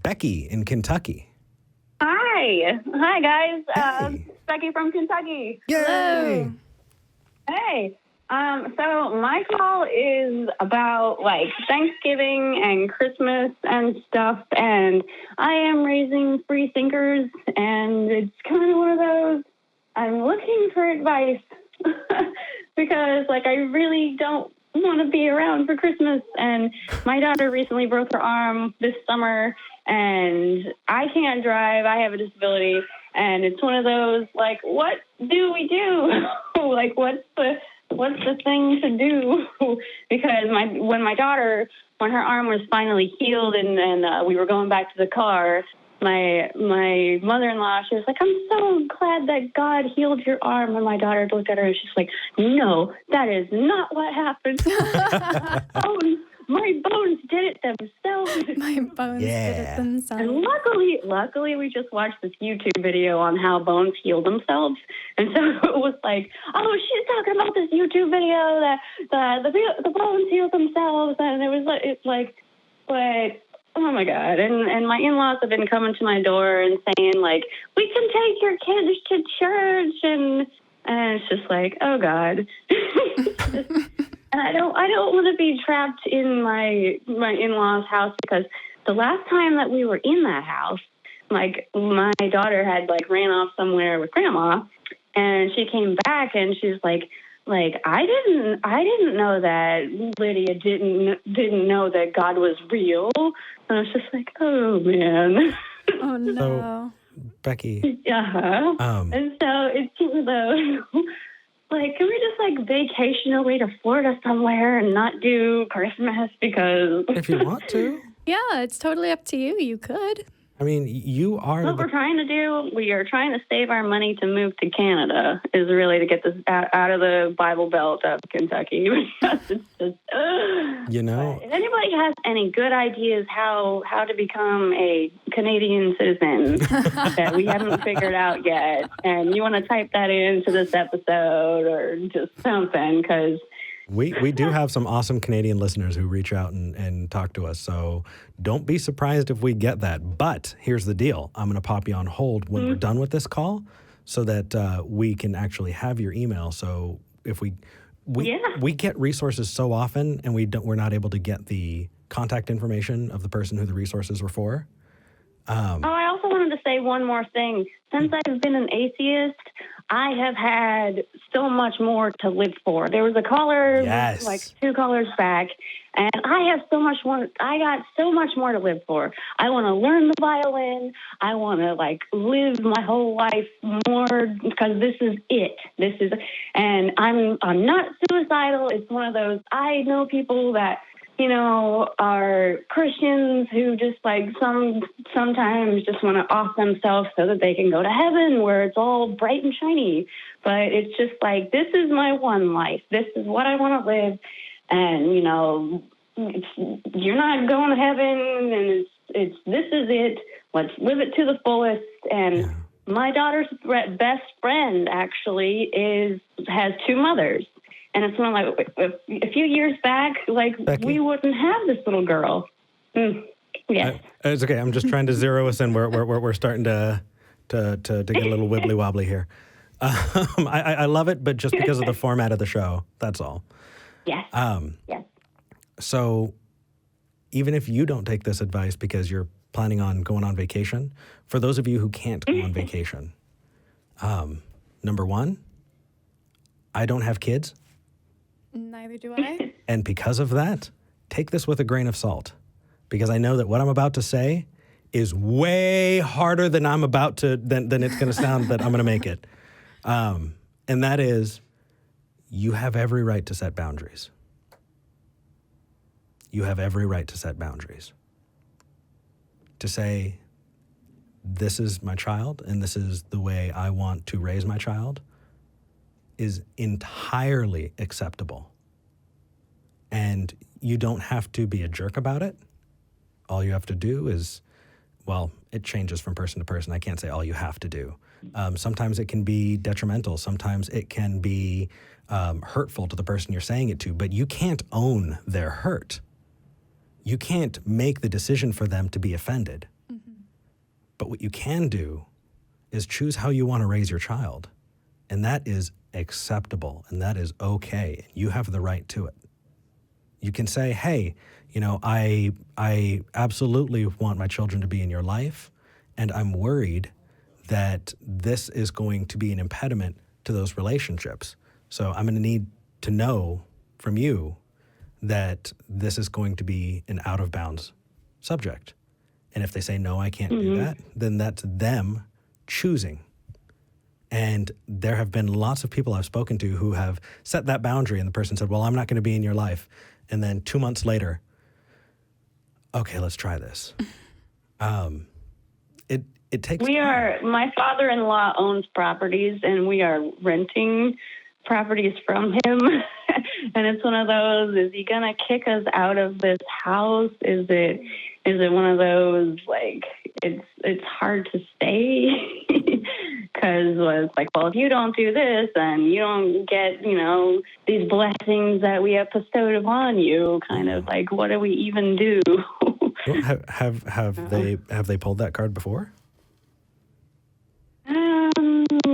Becky in Kentucky. Hi, guys. Hey. Becky from Kentucky. Yay! Hello. Hey. So my call is about like Thanksgiving and Christmas and stuff, and I am raising free thinkers, and it's kind of one of those. I'm looking for advice because, like, I really don't want to be around for Christmas, and my daughter recently broke her arm this summer, and I can't drive. I have a disability, and it's one of those, like, what do we do? Like, what's the thing to do? Because when her arm was finally healed and we were going back to the car, my mother-in-law, she was like, I'm so glad that God healed your arm. And my daughter looked at her and she's like, no, that is not what happened. My bones did it themselves. My bones did it themselves. And luckily, we just watched this YouTube video on how bones heal themselves. And so it was like, oh, she's talking about this YouTube video that the bones heal themselves. And it's like, but oh my God. And my in-laws have been coming to my door and saying, like, we can take your kids to church. And it's just like, oh God. And I don't want to be trapped in my in-laws' house, because the last time that we were in that house, like, my daughter had like ran off somewhere with grandma, and she came back and she's like I didn't know that Lydia didn't know that God was real. And I was just like, oh man. Oh no. So, Becky. Yeah. And so it's one of those. Like, can we just, like, vacation away to Florida somewhere and not do Christmas? Because If you want to. Yeah, it's totally up to you. You could. I mean, you are. what we're trying to do, we are trying to save our money to move to Canada, is really to get this out of the Bible Belt of Kentucky. Because it's just, You know. if anybody has any good ideas how to become a Canadian citizen that we haven't figured out yet, and you want to type that into this episode or just something, because We do have some awesome Canadian listeners who reach out and talk to us, so don't be surprised if we get that. But here's the deal. I'm going to pop you on hold when we're done with this call so that we can actually have your email. So if we get resources so often and we're not able to get the contact information of the person who the resources were for. I also wanted to say one more thing. Since I've been an atheist, I have had so much more to live for. There was a caller, like 2 callers back, and I have so much more. I got so much more to live for. I want to learn the violin. I want to, like, live my whole life more, because this is it. And I'm not suicidal. It's one of those. I know people that, you know, are Christians who just, like, sometimes just want to off themselves so that they can go to heaven where it's all bright and shiny. But it's just like, this is my one life. This is what I want to live. And, you know, you're not going to heaven, and this is it. Let's live it to the fullest. And my daughter's best friend actually has 2 mothers. And it's one of, like, a few years back, like, Becky, we wouldn't have this little girl. Yes. It's okay. I'm just trying to zero us in. We're starting to get a little wibbly wobbly here. I love it, but just because of the format of the show, that's all. Yes. Yes. So even if you don't take this advice because you're planning on going on vacation, for those of you who can't go on vacation, number 1, I don't have kids. Neither do I. And because of that, take this with a grain of salt, because I know that what I'm about to say is way harder than I'm about to, than it's going to sound that I'm going to make it. And that is, you have every right to set boundaries. You have every right to set boundaries. To say, this is my child and this is the way I want to raise my child is entirely acceptable. And you don't have to be a jerk about it. All you have to do is, well, it changes from person to person. I can't say all you have to do. Sometimes it can be detrimental. Sometimes it can be hurtful to the person you're saying it to, but you can't own their hurt. You can't make the decision for them to be offended. But what you can do is choose how you want to raise your child. And that is acceptable and that is okay. You have the right to it. You can say, hey, I absolutely want my children to be in your life, and I'm worried that this is going to be an impediment to those relationships. So I'm going to need to know from you that this is going to be an out of bounds subject. And if they say, no, I can't do that, then that's them choosing. And there have been lots of people I've spoken to who have set that boundary, and the person said, well, I'm not going to be in your life. And then 2 months later, okay, let's try this. It takes time. My father-in-law owns properties, and we are renting properties from him. And it's one of those, is he going to kick us out of this house? Is it one of those, like, it's hard to stay? Because it's like, well, if you don't do this, then you don't get, these blessings that we have bestowed upon you. Kind of like, what do we even do? Well, have they pulled that card before?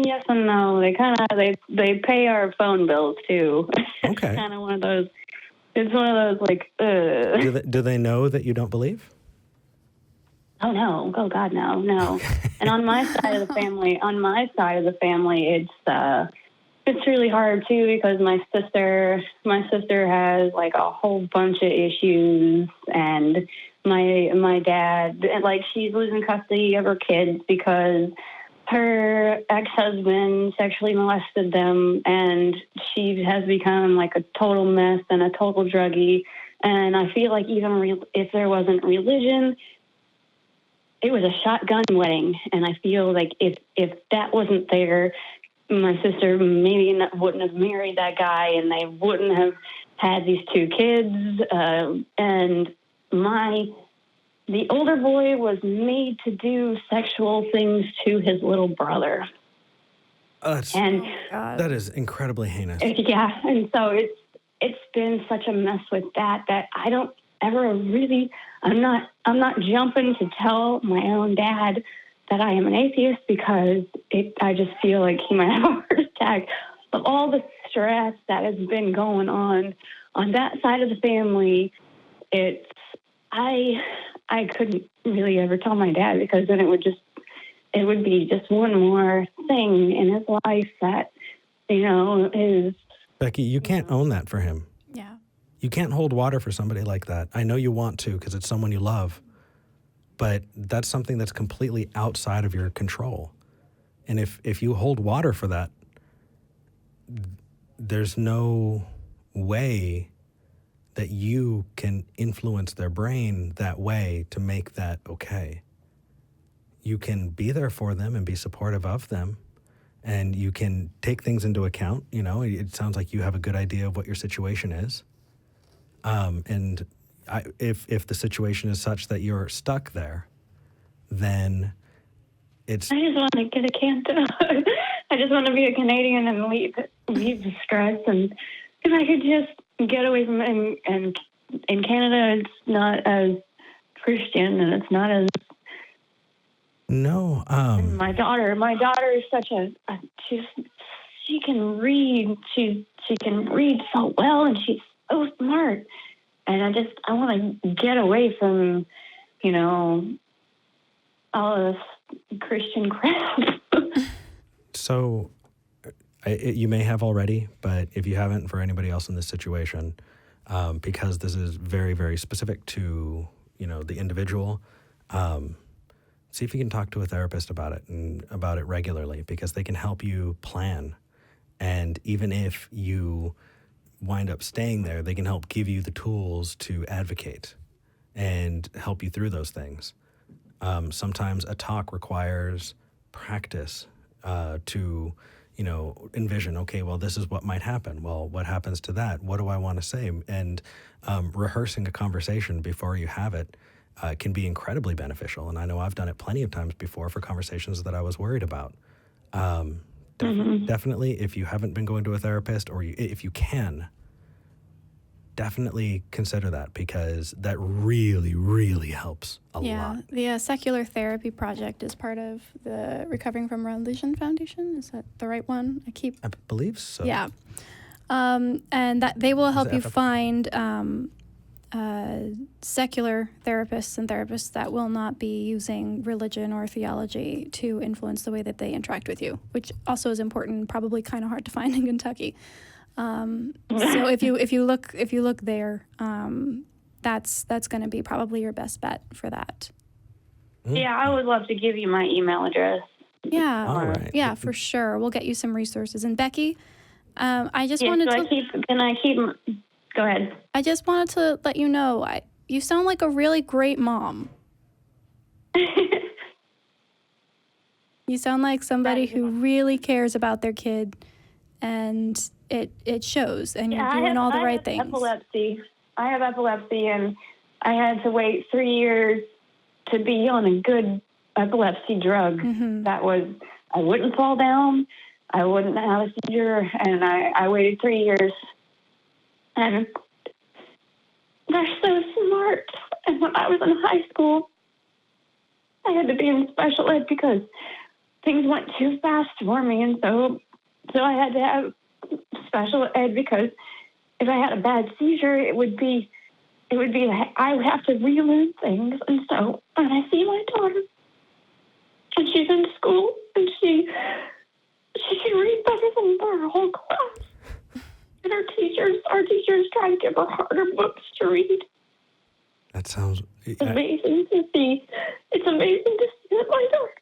Yes and no. They pay our phone bills too. Okay. It's kind of one of those. It's one of those like. Do they know that you don't believe? Oh no! Oh God, no. And on my side of the family, it's really hard too, because my sister has like a whole bunch of issues, and my dad, like, she's losing custody of her kids because her ex-husband sexually molested them, and she has become like a total mess and a total druggie. And I feel like even if there wasn't religion, it was a shotgun wedding. And I feel like if that wasn't there, my sister maybe wouldn't have married that guy, and they wouldn't have had these 2 kids. And the older boy was made to do sexual things to his little brother. That is incredibly heinous. Yeah, and so it's been such a mess with that I don't ever really, I'm not jumping to tell my own dad that I am an atheist, because I just feel like he might have a heart attack of all the stress that has been going on that side of the family. I couldn't really ever tell my dad, because then it would be just one more thing in his life that, is. Becky, you can't own that for him. Yeah. You can't hold water for somebody like that. I know you want to, because it's someone you love, but that's something that's completely outside of your control. And if you hold water for that, there's no way that you can influence their brain that way to make that okay. You can be there for them and be supportive of them, and you can take things into account. It sounds like you have a good idea of what your situation is. And if the situation is such that you're stuck there, then it's. I just want to get a Canada. I just want to be a Canadian and leave the stress. And if I could just get away from it. And in Canada, it's not as Christian, and it's not as. No. My daughter is such she can read. She can read so well, and she's so smart. And I want to get away from, all of this Christian crap. So you may have already, but if you haven't, for anybody else in this situation, because this is very, very specific to, the individual, see if you can talk to a therapist about it, and about it regularly, because they can help you plan. And even if you wind up staying there, they can help give you the tools to advocate and help you through those things. Sometimes a talk requires practice to, envision, okay, well, this is what might happen. Well, what happens to that? What do I want to say? And rehearsing a conversation before you have it can be incredibly beneficial. And I know I've done it plenty of times before for conversations that I was worried about. Definitely, if you haven't been going to a therapist, or if you can, definitely consider that, because that really, really helps a lot. The Secular Therapy Project is part of the Recovering from Religion Foundation. Is that the right one? I believe so. Yeah. And that they will help you find secular therapists and therapists that will not be using religion or theology to influence the way that they interact with you, which also is important, probably kind of hard to find in Kentucky. So if you look there, that's going to be probably your best bet for that. Yeah, I would love to give you my email address. Yeah. All right. Yeah, for sure. We'll get you some resources. And Becky, I just Yeah, wanted so to... Go ahead. I just wanted to let you know, you sound like a really great mom. You sound like somebody who really cares about their kid, and it shows, and you're doing all the right things. I have epilepsy, and I had to wait 3 years to be on a good epilepsy drug. Mm-hmm. That was, I wouldn't fall down, I wouldn't have a seizure, and I waited 3 years. And they're so smart. And when I was in high school, I had to be in special ed because things went too fast for me, and so I had to have special ed, because if I had a bad seizure, it would be I would have to relearn things. And so when I see my daughter, and she's in school, and she can read better than our whole class, and our teachers try to give her harder books to read. That sounds... It's amazing to see. It's amazing to see that my daughter,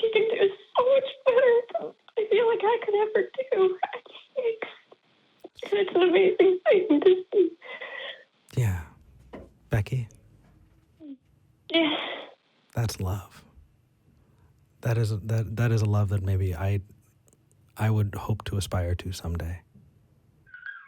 she can do so much better than I feel like I could ever do at 6. And it's an amazing thing to see. Yeah. Becky? Yeah. That's love. That is a love that maybe I would hope to aspire to someday.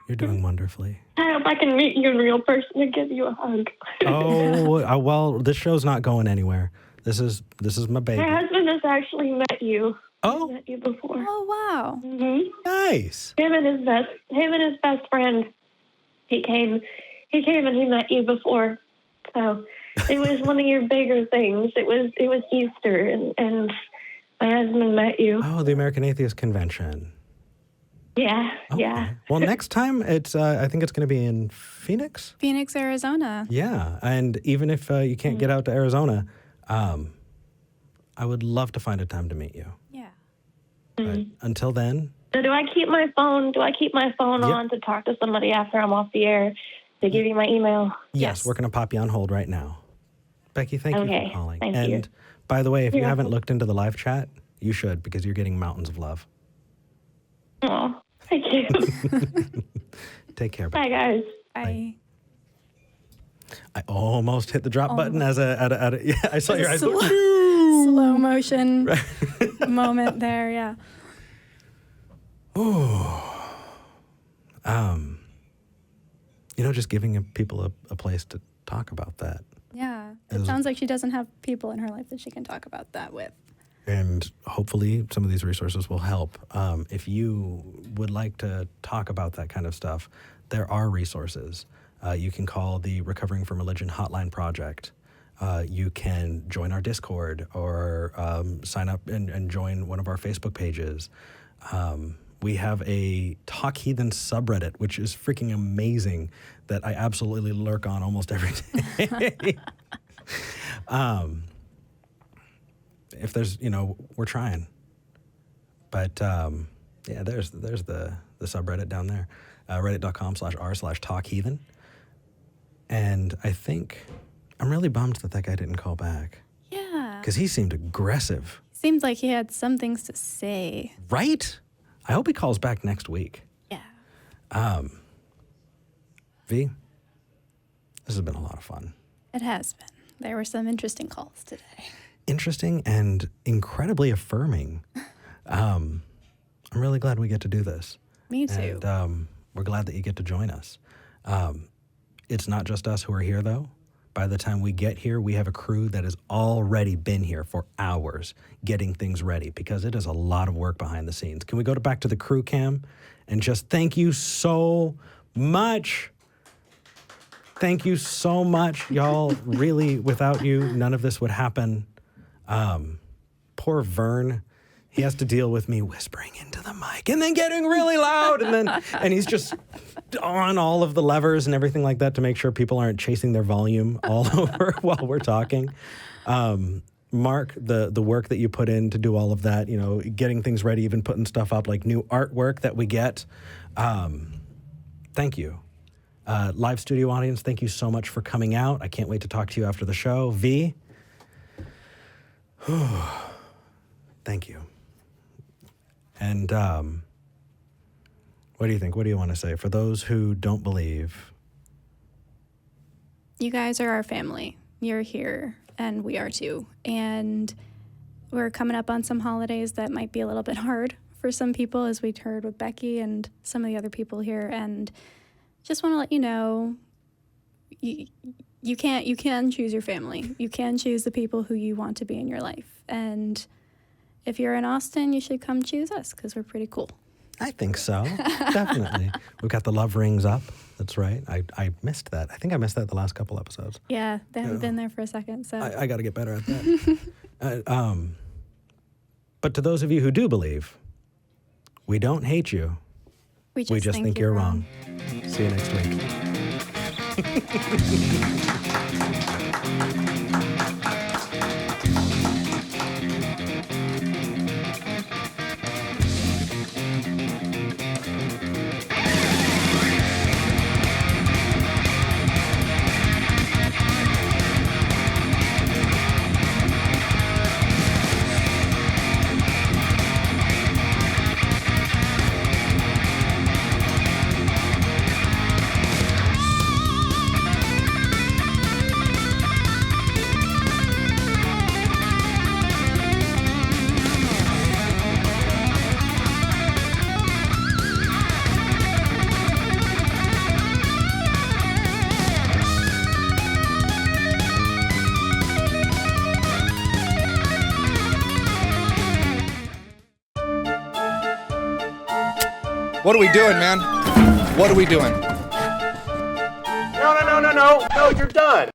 You're doing wonderfully. I hope I can meet you in real person and give you a hug. Oh, well, this show's not going anywhere. This is my baby. My husband has actually met you. Oh. Met you before. Oh, wow. Mm-hmm. Nice. Him and his best friend. He came and he met you before. So it was one of your bigger things. It was Easter, and my husband met you. Oh, the American Atheist Convention. Yeah, Okay. yeah. Well, next time I think it's going to be in Phoenix. Phoenix, Arizona. Yeah, and even if you can't get out to Arizona, I would love to find a time to meet you. Yeah. But until then. So do I keep my phone? Yep. On to talk to somebody after I'm off the air? To give you my email? Yes, we're going to pop you on hold right now. Becky, thank you for calling. Thank and you. by the way, if you You're haven't welcome. looked into the live chat, you should, because you're getting mountains of love. Oh, thank you. Take care, Becky. Bye, guys. Bye. I almost hit the drop button as yeah, I saw your eyes. Slow motion moment there, yeah. Just giving people a place to talk about that. Yeah. It sounds like she doesn't have people in her life that she can talk about that with. And hopefully some of these resources will help. If you would like to talk about that kind of stuff, there are resources. You can call the Recovering from Religion Hotline Project. You can join our Discord or sign up and join one of our Facebook pages. We have a Talk Heathen subreddit, which is freaking amazing, that I absolutely lurk on almost every day. If there's, we're trying. But yeah, there's the subreddit down there, reddit.com/r/talkheathen. And I think I'm really bummed that guy didn't call back. Yeah. Because he seemed aggressive. Seemed like he had some things to say. Right? I hope he calls back next week. Yeah. V, this has been a lot of fun. It has been. There were some interesting calls today. Interesting and incredibly affirming. I'm really glad we get to do this. Me too. And we're glad that you get to join us. It's not just us who are here, though. By the time we get here, we have a crew that has already been here for hours getting things ready, because it is a lot of work behind the scenes. Can we go back to the crew cam and just thank you so much. Thank you so much, y'all. Really, without you, none of this would happen. Poor Vern. He has to deal with me whispering into the mic and then getting really loud. And he's just on all of the levers and everything like that to make sure people aren't chasing their volume all over while we're talking. Mark, the work that you put in to do all of that, you know, getting things ready, even putting stuff up, like new artwork that we get. Thank you. Live studio audience, thank you so much for coming out. I can't wait to talk to you after the show. V, thank you. And what do you think? What do you want to say? For those who don't believe. You guys are our family. You're here, and we are too. And we're coming up on some holidays that might be a little bit hard for some people, as we heard with Becky and some of the other people here. And just want to let you know, you can choose your family. You can choose the people who you want to be in your life. And if you're in Austin, you should come choose us because we're pretty cool. I think so. Definitely. We've got the love rings up. That's right. I missed that. I think I missed that the last couple episodes. Yeah, they haven't been there for a second. So I got to get better at that. But to those of you who do believe, we don't hate you. We just think you're wrong. See you next week. What are we doing, man? What are we doing? No, you're done.